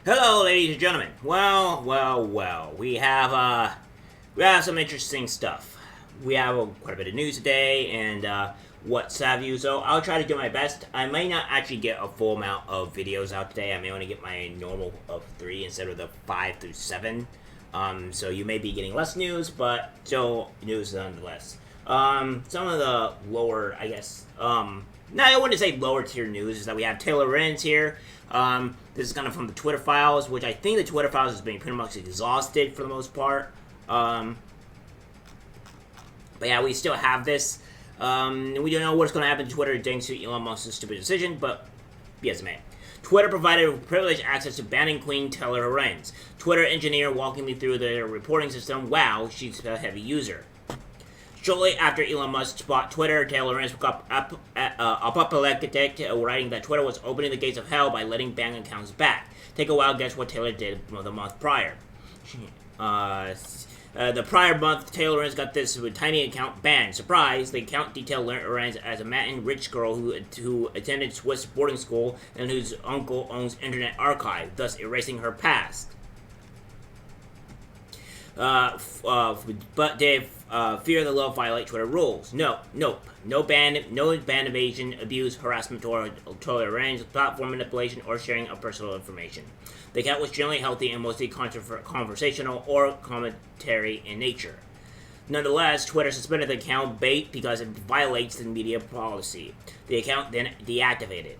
Hello, ladies and gentlemen. Well. We have some interesting stuff. We have quite a bit of news today, and what have you. So I'll try to do my best. I may not actually get a full amount of videos out today. I may only get my normal of 3 instead of the 5 through 7. So you may be getting less news, but still news nonetheless. Some of the lower, I guess, no, I wouldn't say lower tier news is that we have Taylor Lorenz here. This is kind of from the Twitter files, which I think the Twitter files has been pretty much exhausted for the most part. But yeah, we still have this. We don't know what's going to happen to Twitter thanks to Elon Musk's stupid decision, but yes, man. Twitter provided privileged access to banning Queen Taylor Lorenz. Twitter engineer walking me through their reporting system. Wow, she's a heavy user. Shortly after Elon Musk bought Twitter, Taylor Lorenz got apoplectic, writing that Twitter was opening the gates of hell by letting bank accounts back. Take a wild guess what Taylor did the month prior. The prior month, Taylor Lorenz got this tiny account banned. Surprise! The account detailed Lorenz as a Manhattan rich girl who attended Swiss boarding school and whose uncle owns Internet Archive, thus erasing her past. But they fear the law violate Twitter rules. Nope. No ban evasion, abuse, harassment, or tolerance, platform manipulation, or sharing of personal information. The account was generally healthy and mostly conversational or commentary in nature. Nonetheless, Twitter suspended the account bait because it violates the media policy. The account then deactivated.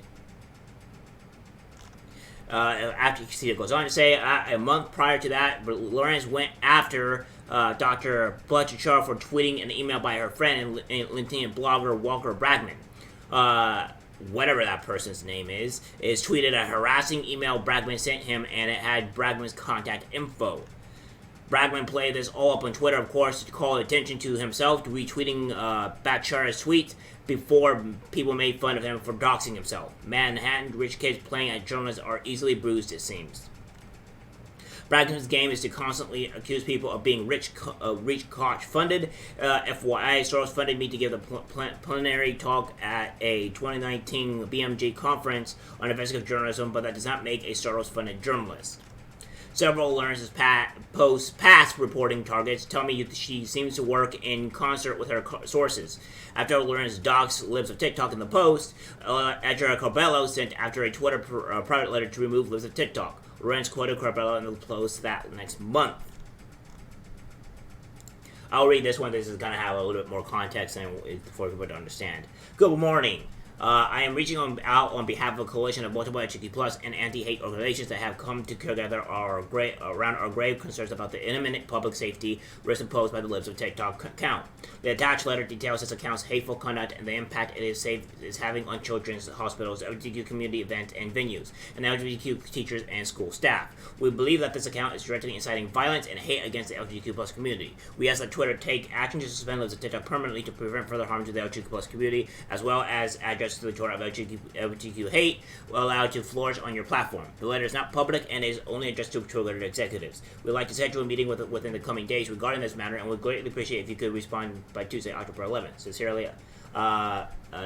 After you see it goes on to say, a month prior to that, Lorenz went after Dr. Blanchard for tweeting an email by her friend and LinkedIn blogger Walker Bragman. Whatever that person's name is tweeted a harassing email Bragman sent him, and it had Bragman's contact info. Bragman played this all up on Twitter, of course, to call attention to himself, retweeting Blanchard's tweet before people made fun of him for doxing himself. Manhattan rich kids playing at journalists are easily bruised, it seems. Bragman's game is to constantly accuse people of being rich coach funded. FYI, Soros funded me to give the plenary talk at a 2019 BMG conference on investigative journalism, but that does not make a Soros funded journalist. Several Lorenz's past reporting targets tell me she seems to work in concert with her sources. After Lorenz doxed Libs of TikTok in the post, Edgar Corbello sent after a Twitter private letter to remove Libs of TikTok. Lorenz quoted Corbello in the post that next month. I'll read this one. This is going to have a little bit more context for people to understand. Good morning. I am reaching out on behalf of a coalition of multiple LGBTQ+ and anti-hate organizations that have come together around our grave concerns about the imminent public safety risk posed by the Libs of TikTok account. The attached letter details this account's hateful conduct and the impact it is having on children's hospitals, LGBTQ community events and venues, and LGBTQ teachers and school staff. We believe that this account is directly inciting violence and hate against the LGBTQ+ community. We ask that Twitter take action to suspend Libs of TikTok permanently to prevent further harm to the LGBTQ+ community, as well as address to the Twitter of LGBTQ hate allowed to flourish on your platform. The letter is not public and is only addressed to Twitter executives. We'd like to schedule a meeting within the coming days regarding this matter, and would greatly appreciate if you could respond by Tuesday, October 11th. Sincerely.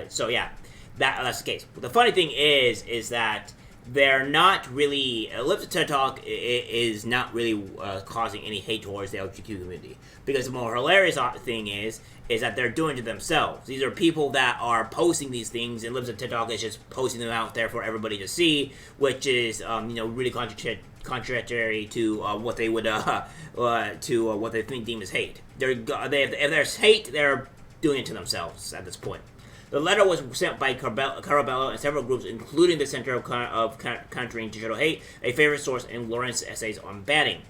So yeah, that's the case. The funny thing is that they're not really, Libs of TikTok is not really causing any hate towards the LGBTQ community. Because the more hilarious thing is that they're doing to themselves. These are people that are posting these things, and Libs of TikTok is just posting them out there for everybody to see, which is, really contradictory to what they would, to what they deem as hate. If there's hate, they're doing it to themselves at this point. The letter was sent by Corbello and several groups, including the Center of Countering Digital Hate, a favorite source in Lorenz's essays on banning.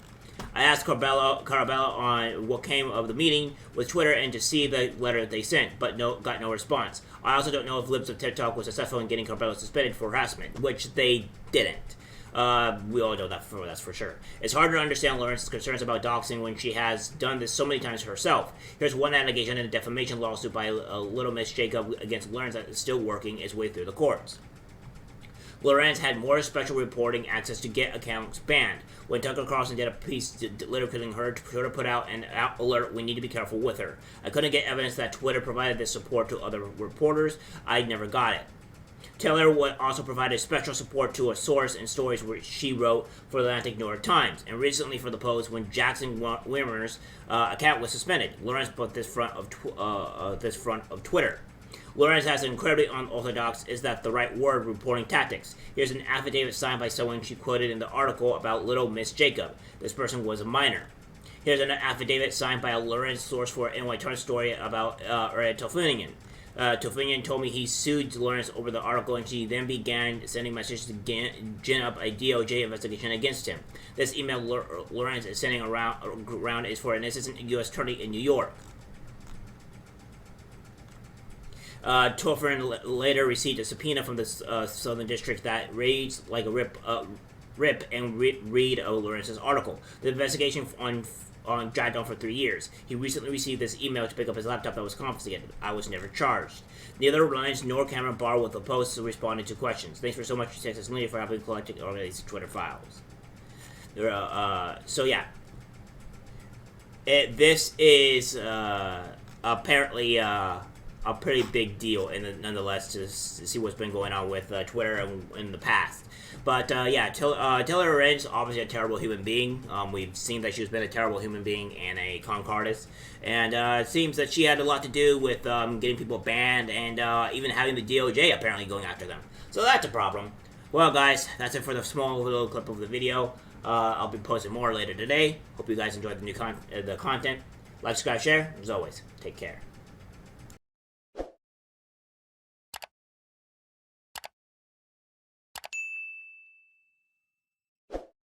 I asked Corbello on what came of the meeting with Twitter and to see the letter they sent, but got no response. I also don't know if Libs of TikTok was successful in getting Corbello suspended for harassment, which they didn't. We all know that's for sure. It's hard to understand Lorenz's concerns about doxing when she has done this so many times herself. Here's one allegation in a defamation lawsuit by Little Miss Jacob against Lorenz that is still working its way through the courts. Lorenz had more special reporting access to get accounts banned. When Tucker Carlson did a piece ridiculing her, Twitter put out an alert, we need to be careful with her. I couldn't get evidence that Twitter provided this support to other reporters. I never got it. Taylor would also provided special support to a source in stories which she wrote for the Atlantic New York Times, and recently for the Post when Jackson Wimmer's account was suspended. Lorenz put this front of Twitter. Lorenz has an incredibly unorthodox, is that the right word, reporting tactics. Here's an affidavit signed by someone she quoted in the article about Little Miss Jacob. This person was a minor. Here's an affidavit signed by a Lorenz source for an NY Times story about Tofunian. Tofunian told me he sued Lorenz over the article, and she then began sending messages to gin up a DOJ investigation against him. This email Lorenz is sending around is for an assistant U.S. attorney in New York. Tofunian later received a subpoena from the Southern District that reads like a rip and read Lorenz's article. The investigation dragged on for 3 years. He recently received this email to pick up his laptop that was confiscated. I was never charged. Neither Lorenz nor Cameron Barr with the Post responded to questions. Thanks for so much to Texas Media for helping collect and organize the Twitter files. So yeah. This is apparently a pretty big deal, nonetheless, to see what's been going on with Twitter in the past. But yeah, Taylor Lorenz, obviously a terrible human being. We've seen that she's been a terrible human being and a con artist, and it seems that she had a lot to do with getting people banned and even having the DOJ apparently going after them. So that's a problem. Well, guys, that's it for the small little clip of the video. I'll be posting more later today. Hope you guys enjoyed the content. Like, subscribe, share. As always, take care.